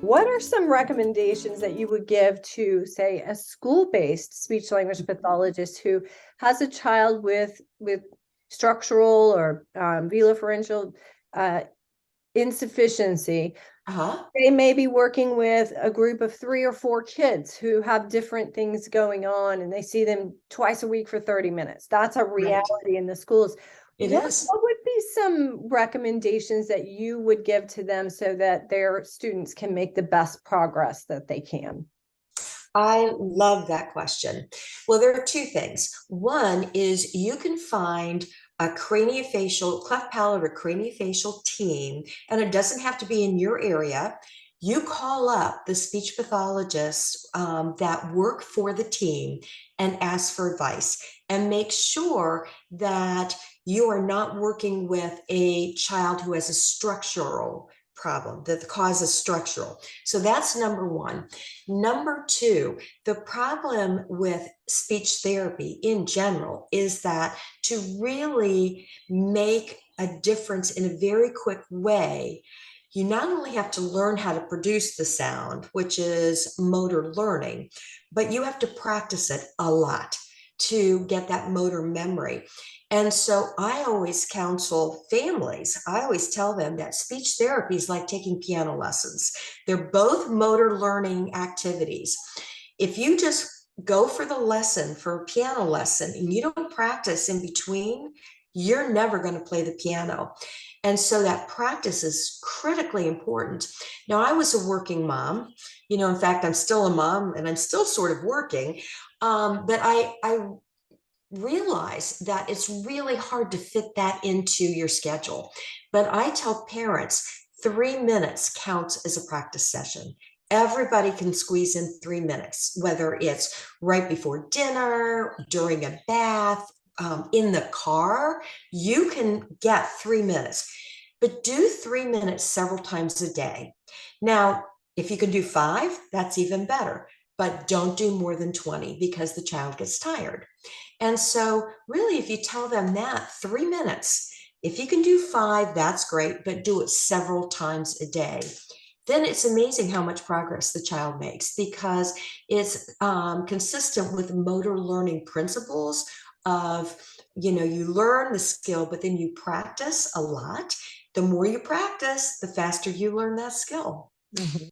What are some recommendations that you would give to, say, a school-based speech language pathologist who has a child with structural or velopharyngeal insufficiency? Uh-huh. They may be working with a group of 3 or 4 kids who have different things going on, and they see them twice a week for 30 minutes. That's a Right. reality in the schools. It What, is. what would be some recommendations that you would give to them so that their students can make the best progress that they can? I love that question. Well, there are two things. One is you can find a craniofacial, cleft palate or craniofacial team, and it doesn't have to be in your area. You call up the speech pathologists that work for the team and ask for advice and make sure that you are not working with a child who has a structural problem, that the cause is structural. So that's number one. Number two, the problem with speech therapy in general is that to really make a difference in a very quick way, you not only have to learn how to produce the sound, which is motor learning, but you have to practice it a lot to get that motor memory. And so I always counsel families, I always tell them that speech therapy is like taking piano lessons. They're both motor learning activities. If you just go for the lesson, for a piano lesson, and you don't practice in between, you're never going to play the piano. And so that practice is critically important. Now, I was a working mom. In fact, I'm still a mom and I'm still sort of working. But I realize that it's really hard to fit that into your schedule. But I tell parents 3 minutes counts as a practice session. Everybody can squeeze in 3 minutes, whether it's right before dinner, during a bath, in the car. You can get 3 minutes, but do 3 minutes several times a day. Now, if you can do 5, that's even better, but don't do more than 20 because the child gets tired. And so, really, if you tell them that 3 minutes, if you can do 5, that's great, but do it several times a day. Then it's amazing how much progress the child makes because it's consistent with motor learning principles of, you learn the skill, but then you practice a lot. The more you practice, the faster you learn that skill. Mhm.